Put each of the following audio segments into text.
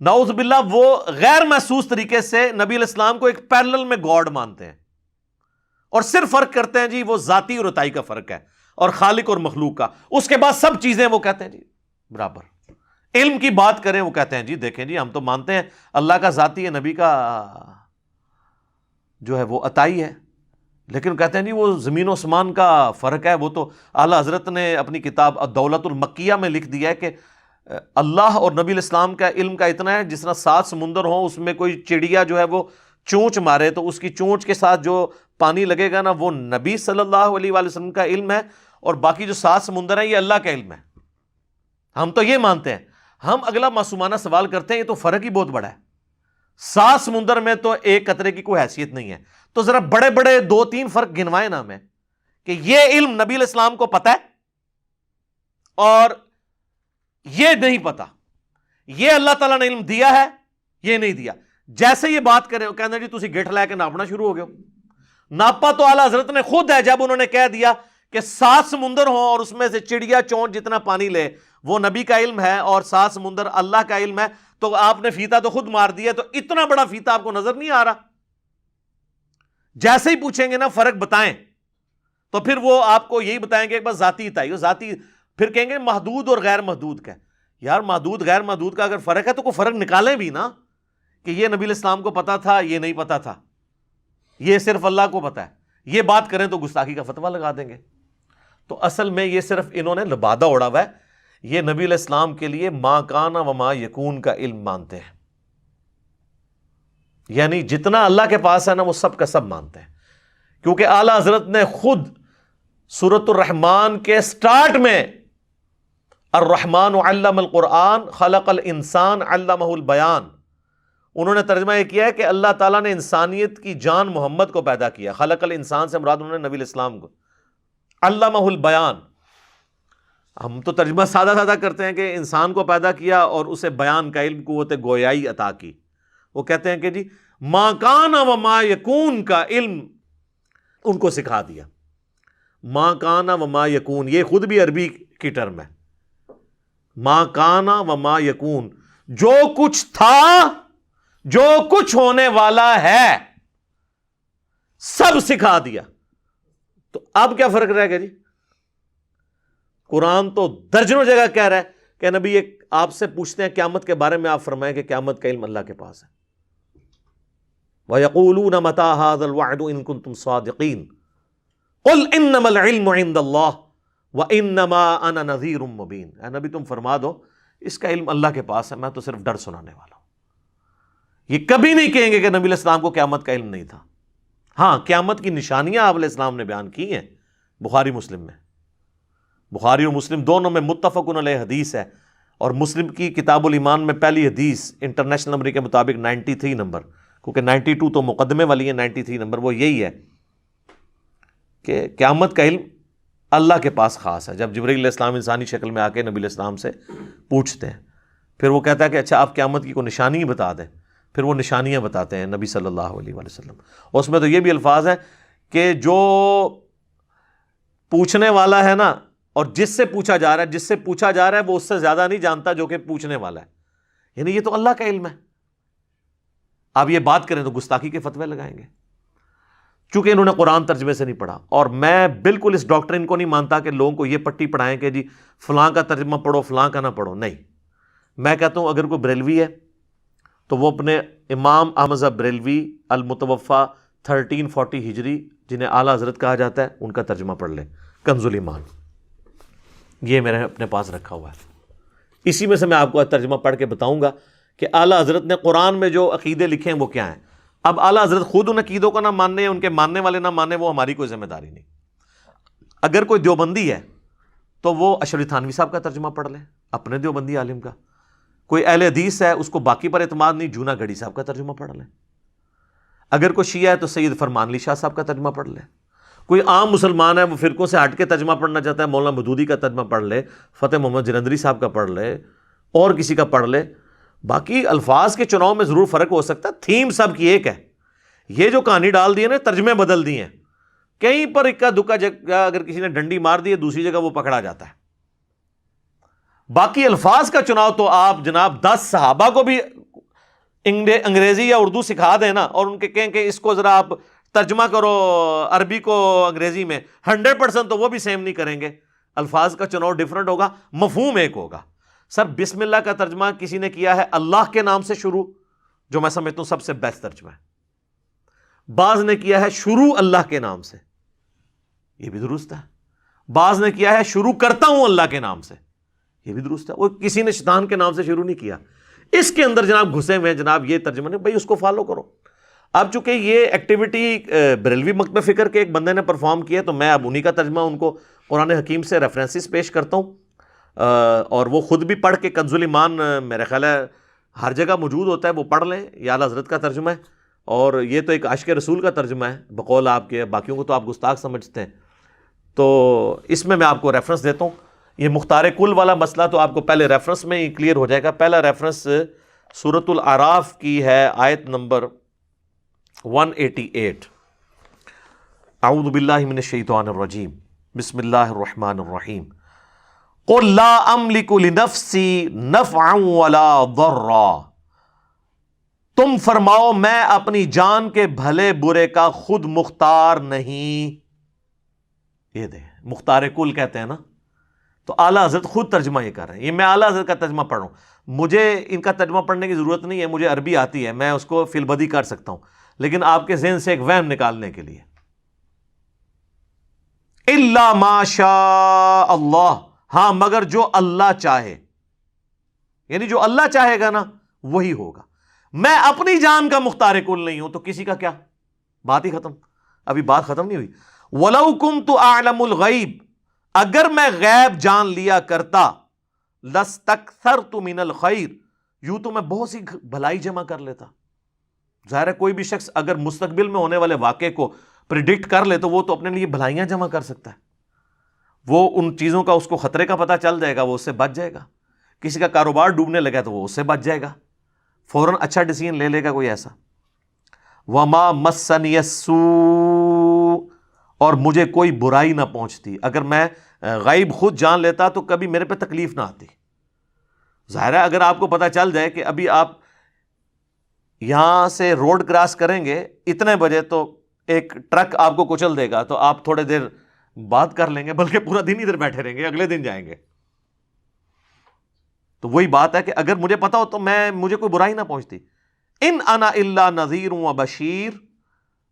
نعوذ باللہ وہ غیر محسوس طریقے سے نبی علیہ السلام کو ایک پیرلل میں گاڈ مانتے ہیں، اور صرف فرق کرتے ہیں جی وہ ذاتی اور عطائی کا فرق ہے، اور خالق اور مخلوق کا، اس کے بعد سب چیزیں وہ کہتے ہیں جی برابر۔ علم کی بات کریں وہ کہتے ہیں جی دیکھیں جی ہم تو مانتے ہیں اللہ کا ذاتی ہے، نبی کا جو ہے وہ عطائی ہے، لیکن کہتے ہیں جی وہ زمین و آسمان کا فرق ہے، وہ تو اعلیٰ حضرت نے اپنی کتاب الدولۃ المکیہ میں لکھ دیا ہے کہ اللہ اور نبی علیہ السلام کا علم کا اتنا ہے جس طرح 7 سمندر ہوں، اس میں کوئی چڑیا جو ہے وہ چونچ مارے تو اس کی چونچ کے ساتھ جو پانی لگے گا نا وہ نبی صلی اللہ علیہ وآلہ وسلم کا علم ہے، اور باقی جو 7 سمندر ہیں یہ اللہ کا علم ہے۔ ہم تو یہ مانتے ہیں۔ ہم اگلا معصومانہ سوال کرتے ہیں، یہ تو فرق ہی بہت بڑا ہے، 7 سمندر میں تو ایک قطرے کی کوئی حیثیت نہیں ہے، تو ذرا بڑے بڑے 2-3 فرق گنوائیں نا ہمیں کہ یہ علم نبی علیہ السلام کو پتہ ہے اور یہ نہیں پتا، یہ اللہ تعالیٰ نے علم دیا ہے یہ نہیں دیا۔ جیسے یہ بات کریں کہتے ہیں جی تسی گٹھ لے کے ناپنا شروع ہو گئے، ناپا تو اعلیٰ حضرت نے خود ہے، جب انہوں نے کہہ دیا کہ 7 سمندر ہوں اور اس میں سے چڑیا چونچ جتنا پانی لے وہ نبی کا علم ہے اور 7 سمندر اللہ کا علم ہے، تو آپ نے فیتا تو خود مار دیا، تو اتنا بڑا فیتا آپ کو نظر نہیں آ رہا؟ جیسے ہی پوچھیں گے نا فرق بتائیں تو پھر وہ آپ کو یہی بتائیں گے کہ بس ذاتی ہی ذاتی، پھر کہیں گے محدود اور غیر محدود کا۔ یار محدود غیر محدود کا اگر فرق ہے تو کوئی فرق نکالیں بھی نا، کہ یہ نبی علیہ السلام کو پتا تھا یہ نہیں پتا تھا، یہ صرف اللہ کو پتا ہے، یہ بات کریں تو گستاخی کا فتویٰ لگا دیں گے۔ تو اصل میں یہ صرف انہوں نے لبادہ اڑا ہوا ہے، یہ نبی علیہ السلام کے لیے ما کان و ما یکون کا علم مانتے ہیں، یعنی جتنا اللہ کے پاس ہے نا وہ سب کا سب مانتے ہیں، کیونکہ اعلیٰ حضرت نے خود سورۃ الرحمن کے سٹارٹ میں الرحمن علم القرآن خلق الانسان علمہ البیان، انہوں نے ترجمہ یہ کیا ہے کہ اللہ تعالیٰ نے انسانیت کی جان محمد کو پیدا کیا، خلق الانسان سے مراد انہوں نے نبی علیہ السلام کو، علمہ البیان۔ ہم تو ترجمہ سادہ سادہ کرتے ہیں کہ انسان کو پیدا کیا اور اسے بیان کا علم، قوت گویائی عطا کی۔ وہ کہتے ہیں کہ جی ما کان و ما یکون کا علم ان کو سکھا دیا۔ ما کان و ما یکون یہ خود بھی عربی کی ٹرم ہے، ما کان و ما یکون، جو کچھ تھا جو کچھ ہونے والا ہے سب سکھا دیا۔ تو اب کیا فرق رہ گیا جی؟ قرآن تو درجنوں جگہ کہہ رہا ہے کہ نبی ایک آپ سے پوچھتے ہیں قیامت کے بارے میں، آپ فرمائیں کہ قیامت کا علم اللہ کے پاس ہے۔ وَيَقُولُونَ مَتَىٰ هَٰذَا الْوَعْدُ إِن كُنتُمْ صَادِقِينَ قُلْ إِنَّمَا الْعِلْمُ عِندَ اللَّهِ وَإِنَّمَا أَنَا نَذِيرٌ مُّبِينٌ۔ اے نبی تم فرما دو اس کا علم اللہ کے پاس ہے، میں تو صرف ڈر سنانے والا ہوں۔ یہ کبھی نہیں کہیں گے کہ نبی علیہ السلام کو قیامت کا علم نہیں تھا۔ ہاں قیامت کی نشانیاں آپ علیہ السلام نے بیان کی ہیں بخاری مسلم میں، بخاری اور مسلم دونوں میں متفق علیہ حدیث ہے، اور مسلم کی کتاب الایمان میں پہلی حدیث انٹرنیشنل نمبر کے مطابق 93 نمبر، کیونکہ 92 تو مقدمے والی ہے، 93 نمبر وہ یہی ہے کہ قیامت کا علم اللہ کے پاس خاص ہے۔ جب جبرائیل علیہ السلام انسانی شکل میں آ کے نبی علیہ السلام سے پوچھتے ہیں، پھر وہ کہتا ہے کہ اچھا آپ قیامت کی کوئی نشانی بتا دیں، پھر وہ نشانیاں بتاتے ہیں نبی صلی اللہ علیہ وآلہ وسلم، اور اس میں تو یہ بھی الفاظ ہیں کہ جو پوچھنے والا ہے نا اور جس سے پوچھا جا رہا ہے وہ اس سے زیادہ نہیں جانتا جو کہ پوچھنے والا ہے، یعنی یہ تو اللہ کا علم ہے۔ آپ یہ بات کریں تو گستاخی کے فتوے لگائیں گے، چونکہ انہوں نے قرآن ترجمے سے نہیں پڑھا۔ اور میں بالکل اس ڈاکٹرن کو نہیں مانتا کہ لوگوں کو یہ پٹی پڑھائیں کہ جی فلاں کا ترجمہ پڑھو فلاں کا نہ پڑھو، نہیں۔ میں کہتا ہوں اگر کوئی بریلوی ہے تو وہ اپنے امام احمد بریلوی المتوفی 1340 ہجری جنہیں اعلیٰ حضرت کہا جاتا ہے ان کا ترجمہ پڑھ لے، کنز الایمان، یہ میرے اپنے پاس رکھا ہوا ہے، اسی میں سے میں آپ کو ترجمہ پڑھ کے بتاؤں گا کہ اعلیٰ حضرت نے قرآن میں جو عقیدے لکھے ہیں وہ کیا ہیں۔ اب اعلیٰ حضرت خود ان عقیدوں کو نہ ماننے، ان کے ماننے والے نہ ماننے، وہ ہماری کوئی ذمہ داری نہیں۔ اگر کوئی دیوبندی ہے تو وہ اشرف تھانوی صاحب کا ترجمہ پڑھ لے، اپنے دیوبندی عالم کا۔ کوئی اہل حدیث ہے اس کو باقی پر اعتماد نہیں، جونا گڑھی صاحب کا ترجمہ پڑھ لیں۔ اگر کوئی شیعہ ہے تو سید فرمان علی شاہ صاحب کا ترجمہ پڑھ لے۔ کوئی عام مسلمان ہے وہ فرقوں سے ہٹ کے ترجمہ پڑھنا چاہتا ہے، مولانا مودودی کا ترجمہ پڑھ لے، فتح محمد جلندری صاحب کا پڑھ لے، اور کسی کا پڑھ لے۔ باقی الفاظ کے چناؤ میں ضرور فرق ہو سکتا ہے، تھیم سب کی ایک ہے۔ یہ جو کہانی ڈال دی ہے نا، ترجمے بدل دیے ہیں، کہیں پر اکا دکا جگہ اگر کسی نے ڈنڈی مار دی ہے دوسری جگہ وہ پکڑا جاتا ہے۔ باقی الفاظ کا چناؤ تو آپ جناب 10 صحابہ کو بھی انگریزی یا اردو سکھا دیں نا اور ان کے کہیں کہ اس کو ذرا آپ ترجمہ کرو عربی کو انگریزی میں، 100% تو وہ بھی سیم نہیں کریں گے، الفاظ کا چناؤ ڈیفرنٹ ہوگا، مفہوم ایک ہوگا۔ سر بسم اللہ کا ترجمہ کسی نے کیا ہے اللہ کے نام سے شروع، جو میں سمجھتا ہوں سب سے بیسٹ ترجمہ ہے۔ بعض نے کیا ہے شروع اللہ کے نام سے، یہ بھی درست ہے۔ بعض نے کیا ہے شروع کرتا ہوں اللہ کے نام سے، یہ بھی درست ہے۔ وہ کسی نے شیطان کے نام سے شروع نہیں کیا۔ اس کے اندر جناب گھسے ہوئے ہیں جناب یہ ترجمہ نہیں، بھائی اس کو فالو کرو۔ اب چونکہ یہ ایکٹیویٹی بریلوی مکتبہ فکر کے ایک بندے نے پرفارم کیا تو میں اب انہی کا ترجمہ ان کو قرآن حکیم سے ریفرنسز پیش کرتا ہوں، اور وہ خود بھی پڑھ کے کنز الایمان میرا خیال ہے ہر جگہ موجود ہوتا ہے، وہ پڑھ لیں، یا اعلیٰ حضرت کا ترجمہ ہے، اور یہ تو ایک عاشق رسول کا ترجمہ ہے بقول آپ کے، باقیوں کو تو آپ گستاخ سمجھتے ہیں، تو اس میں آپ کو ریفرنس دیتا ہوں۔ یہ مختار کل والا مسئلہ تو آپ کو پہلے ریفرنس میں ہی کلیئر ہو جائے گا۔ پہلا ریفرنس سورۃ الاعراف کی ہے، آیت نمبر 188۔ اعوذ باللہ من الشیطان الرجیم، بسم اللہ الرحمن الرحیم۔ قل لا املک لنفسی نفعا ولا ضرا، تم فرماؤ میں اپنی جان کے بھلے برے کا خود مختار نہیں۔ یہ دے مختار کل کہتے ہیں نا، تو اعلیٰ حضرت خود ترجمہ یہ کر رہے ہیں۔ یہ میں اعلیٰ حضرت کا ترجمہ پڑھ رہا ہوں، مجھے ان کا ترجمہ پڑھنے کی ضرورت نہیں ہے، مجھے عربی آتی ہے، میں اس کو فی البدی کر سکتا ہوں، لیکن آپ کے ذہن سے ایک وہم نکالنے کے لیے۔ الا ما شاء اللہ، ہاں مگر جو اللہ چاہے، یعنی جو اللہ چاہے گا نا وہی ہوگا۔ میں اپنی جان کا مختار کل نہیں ہوں تو کسی کا کیا، بات ہی ختم، ابھی بات ختم نہیں ہوئی۔ وَلَوْ كُنْتُ أَعْلَمُ الْغَيْبِ، اگر میں غیب جان لیا کرتا، لَاسْتَكْثَرْتُ مِنَ الْخَيْرِ، یوں تو میں بہت سی بھلائی جمع کر لیتا۔ ظاہر ہے کوئی بھی شخص اگر مستقبل میں ہونے والے واقعے کو پریڈکٹ کر لے تو وہ تو اپنے لیے بھلائیاں جمع کر سکتا ہے، وہ ان چیزوں کا اس کو خطرے کا پتہ چل جائے گا، وہ اس سے بچ جائے گا۔ کسی کا کاروبار ڈوبنے لگا تو وہ اس سے بچ جائے گا، فوراً اچھا ڈیسیژن لے لے گا کوئی ایسا۔ وَمَا مَسَّنِيَ السُّوءُ، اور مجھے کوئی برائی نہ پہنچتی۔ اگر میں غیب خود جان لیتا تو کبھی میرے پہ تکلیف نہ آتی۔ ظاہر ہے اگر آپ کو پتہ چل جائے کہ ابھی آپ یہاں سے روڈ کراس کریں گے اتنے بجے تو ایک ٹرک آپ کو کچل دے گا، تو آپ تھوڑے دیر بات کر لیں گے، بلکہ پورا دن ادھر بیٹھے رہیں گے، اگلے دن جائیں گے۔ تو وہی بات ہے کہ اگر مجھے پتا ہو تو مجھے کوئی برائی نہ پہنچتی۔ ان انا الا نذیر و بشیر،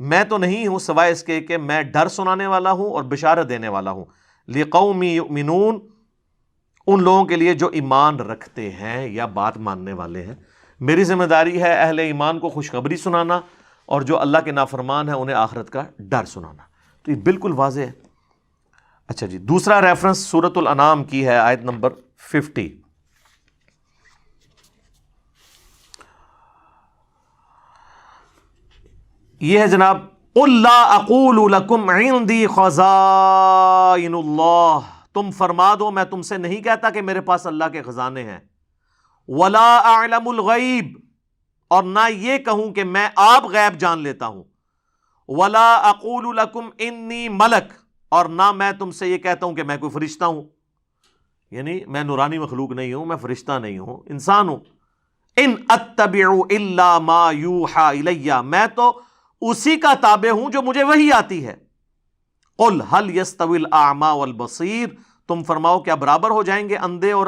میں تو نہیں ہوں سوائے اس کے کہ میں ڈر سنانے والا ہوں اور بشارت دینے والا ہوں۔ لقوم یؤمنون، ان لوگوں کے لیے جو ایمان رکھتے ہیں یا بات ماننے والے ہیں۔ میری ذمہ داری ہے اہل ایمان کو خوشخبری سنانا، اور جو اللہ کے نافرمان ہیں انہیں آخرت کا ڈر سنانا۔ تو یہ بالکل واضح ہے۔ اچھا جی، دوسرا ریفرنس سورۃ الانعام کی ہے، آیت نمبر 50۔ یہ ہے جناب، قُل لَا أَقُولُ لَكُمْ عِنْدِي خَزَائِنُ اللَّهِ، تم فرما دو میں تم سے نہیں کہتا کہ میرے پاس اللہ کے خزانے ہیں۔ وَلَا أَعْلَمُ الْغَيْبِ، اور نہ یہ کہوں کہ میں آپ غیب جان لیتا ہوں۔ وَلَا أَقُولُ لَكُمْ إِنِّي مَلَكٌ، اور نہ میں تم سے یہ کہتا ہوں کہ میں کوئی فرشتہ ہوں، یعنی میں نورانی مخلوق نہیں ہوں، میں فرشتہ نہیں ہوں، انسان ہوں۔ إِنْ أَتَّبِعُ إِلَّا مَا يُوحَى إِلَيَّ، میں تو اسی کا تابع ہوں جو مجھے وحی آتی ہے۔ قُلْ هَلْ يَسْتَوِي الْأَعْمَى وَالْبَصِيرُ، تم فرماؤ کیا برابر ہو جائیں گے اندھے اور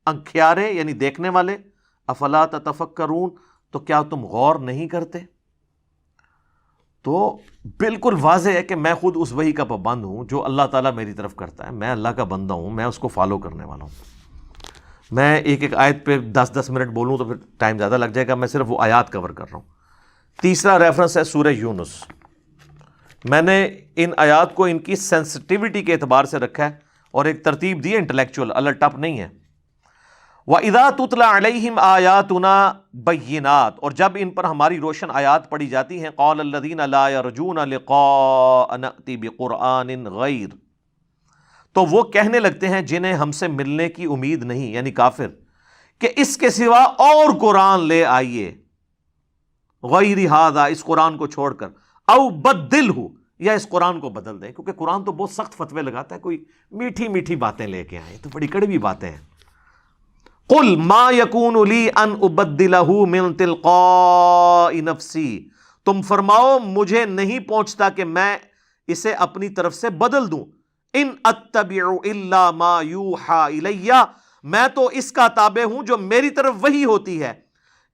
انکھیارے یعنی دیکھنے والے؟ افلا تتفکرون، تو کیا تم غور نہیں کرتے؟ تو بالکل واضح ہے کہ میں خود اس وحی کا پابند ہوں جو اللہ تعالیٰ میری طرف کرتا ہے، میں اللہ کا بندہ ہوں، میں اس کو فالو کرنے والا ہوں۔ میں ایک ایک آیت پہ 10-10 منٹ بولوں تو پھر ٹائم زیادہ لگ جائے گا، میں صرف وہ آیات کور کر رہا ہوں۔ تیسرا ریفرنس ہے سورہ یونس۔ میں نے ان آیات کو ان کی سینسٹیوٹی کے اعتبار سے رکھا ہے اور ایک ترتیب دی ہے انٹلیکچوئل، الٹ ٹپ نہیں ہے۔ وَإِذَا تُتْلَى عَلَيْهِمْ آيَاتُنَا بَيِّنَاتٍ، اور جب ان پر ہماری روشن آیات پڑھی جاتی ہیں، قَالَ الَّذِينَ لَا يَرْجُونَ لِقَاءَنَا نَأْتِ بِقُرْآنٍ غَيْرٍ، تو وہ کہنے لگتے ہیں جنہیں ہم سے ملنے کی امید نہیں، یعنی کافر، کہ اس کے سوا اور قرآن لے آئیے، غیر ھذا، اس قرآن کو چھوڑ کر، او بدلہ، یا اس قرآن کو بدل دیں، کیونکہ قرآن تو بہت سخت فتوے لگاتا ہے، کوئی میٹھی میٹھی باتیں لے کے آئے تو بڑی کڑوی باتیں ہیں۔ قل ما یکون لی ان ابدلہ من تلقاء نفسی، تم فرماؤ مجھے نہیں پہنچتا کہ میں اسے اپنی طرف سے بدل دوں. ان اتبع الا ما یوحى الی، میں تو اس کا تابع ہوں جو میری طرف وحی ہوتی ہے.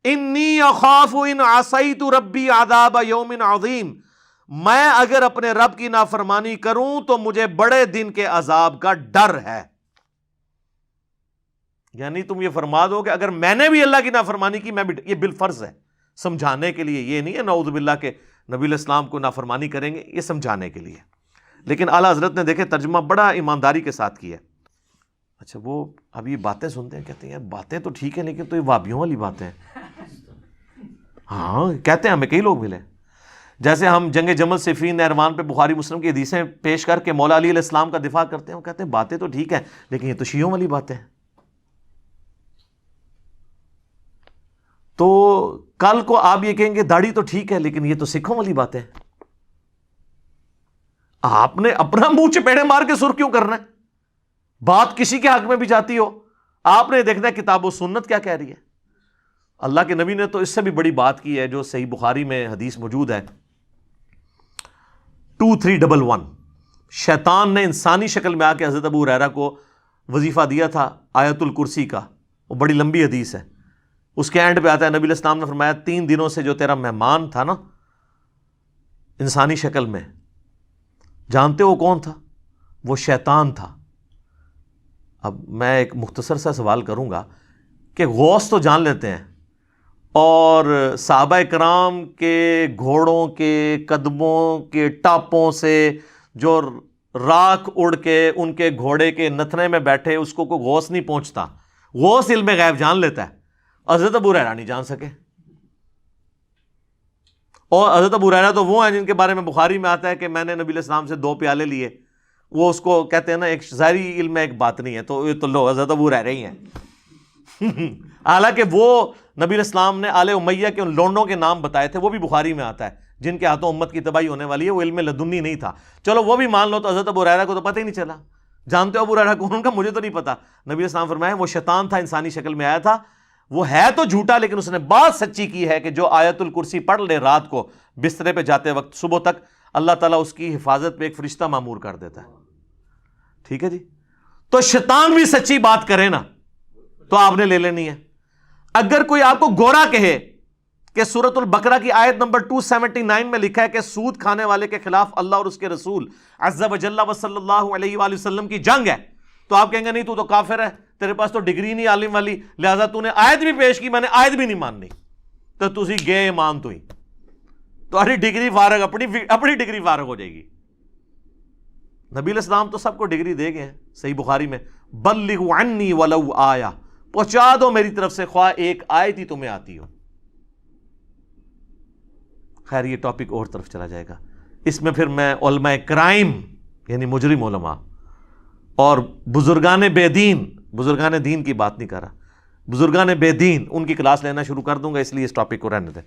انی اخاف ان عصیت ربی عذاب یوم عظیم، میں اگر اپنے رب کی نافرمانی کروں تو مجھے بڑے دن کے عذاب کا ڈر ہے. یعنی تم یہ فرما دو کہ اگر میں نے بھی اللہ کی نافرمانی کی میں بھی، یہ بالفرض ہے سمجھانے کے لیے، یہ نہیں ہے نعوذ باللہ کہ نبی علیہ السلام کو نافرمانی کریں گے، یہ سمجھانے کے لیے. لیکن اعلیٰ حضرت نے دیکھے ترجمہ بڑا ایمانداری کے ساتھ کیا. اچھا وہ اب یہ باتیں سنتے ہیں، کہتے ہیں یار باتیں تو ٹھیک ہیں لیکن تو یہ وابیوں والی باتیں ہیں. ہاں کہتے ہیں، ہمیں کئی لوگ ملے جیسے ہم جنگ جمل صفین نہروان پہ بخاری مسلم کی حدیثیں پیش کر کے مولا علی علیہ السلام کا دفاع کرتے ہیں، وہ کہتے ہیں باتیں تو ٹھیک ہیں لیکن یہ تو شیعوں والی باتیں ہیں. تو کل کو آپ یہ کہیں گے داڑھی تو ٹھیک ہے لیکن یہ تو سکھوں والی باتیں ہیں. آپ نے اپنا منہ چپیڑے مار کے سر کیوں کرنا ہے؟ بات کسی کے حق میں بھی جاتی ہو آپ نے دیکھنا ہے کتاب و سنت کیا کہہ رہی ہے. اللہ کے نبی نے تو اس سے بھی بڑی بات کی ہے جو صحیح بخاری میں حدیث موجود ہے 2311. شیطان نے انسانی شکل میں آ کے حضرت ابو ہریرہ کو وظیفہ دیا تھا آیت الکرسی کا، وہ بڑی لمبی حدیث ہے. اس کے اینڈ پہ آتا ہے نبی علیہ السلام نے فرمایا 3 دنوں سے جو تیرا مہمان تھا نا انسانی شکل میں، جانتے ہو کون تھا؟ وہ شیطان تھا. اب میں ایک مختصر سا سوال کروں گا کہ غوث تو جان لیتے ہیں، اور صحابہ کرام کے گھوڑوں کے قدموں کے ٹاپوں سے جو راکھ اڑ کے ان کے گھوڑے کے نتھنے میں بیٹھے اس کو کوئی غوث نہیں پہنچتا. غوث علم غیب جان لیتا ہے، حضرت ابو ہریرہ نہیں جان سکے. اور حضرت ابو ہریرہ تو وہ ہیں جن کے بارے میں بخاری میں آتا ہے کہ میں نے نبی علیہ السلام سے 2 پیالے لیے. وہ اس کو کہتے ہیں نا ایک ظاہری علم میں ایک بات نہیں ہے، تو یہ تو لو حضرت ابو ہریرہ ہی ہیں. حالانکہ وہ نبی علیہ السلام نے آل امیہ کے ان لونڈوں کے نام بتائے تھے، وہ بھی بخاری میں آتا ہے جن کے ہاتھوں امت کی تباہی ہونے والی ہے. وہ علم لدنی نہیں تھا، چلو وہ بھی مان لو. تو حضرت ابو ہریرہ کو تو پتہ ہی نہیں چلا. جانتے ہو ابو ہریرہ کون کا؟ مجھے تو نہیں پتا. نبی علیہ السلام فرمایا وہ شیطان تھا، انسانی شکل میں آیا تھا. وہ ہے تو جھوٹا لیکن اس نے بات سچی کی ہے کہ جو آیت الکرسی پڑھ لے رات کو بسترے پہ جاتے وقت صبح تک، اللہ تعالیٰ اس کی حفاظت پہ ایک فرشتہ مامور کر دیتا ہے. ٹھیک ہے جی. تو شیطان بھی سچی بات کرے نا تو آپ نے لے لینی ہے. اگر کوئی آپ کو گورا کہے کہ سورۃ البقرہ کی آیت نمبر 279 میں لکھا ہے کہ سود کھانے والے کے خلاف اللہ اور اس کے رسول عز و جل و صلی اللہ علیہ وآلہ وسلم کی جنگ ہے، تو آپ کہیں گے نہیں تو کافر ہے، تیرے پاس تو ڈگری نہیں عالم والی، لہذا تو نے آیت بھی پیش کی، میں نے آیت بھی نہیں ماننی، تو تسی گئے ایمان تو ہی تمہاری ڈگری فارغ، اپنی ڈگری فارغ ہو جائے گی. نبی علیہ السلام تو سب کو ڈگری دے گئے ہیں. صحیح بخاری میں بلغوا عنی ولو آیا، پہنچا دو میری طرف سے خواہ ایک آیت ہی تمہیں آتی ہو. خیر یہ ٹاپک اور طرف چلا جائے گا. اس میں پھر میں علماء کرائم یعنی مجرم علماء اور بزرگان بے دین کی بات نہیں کر رہا. بزرگان بے دین ان کی کلاس لینا شروع کر دوں گا، اس لیے اس ٹاپک کو رہنے دیں.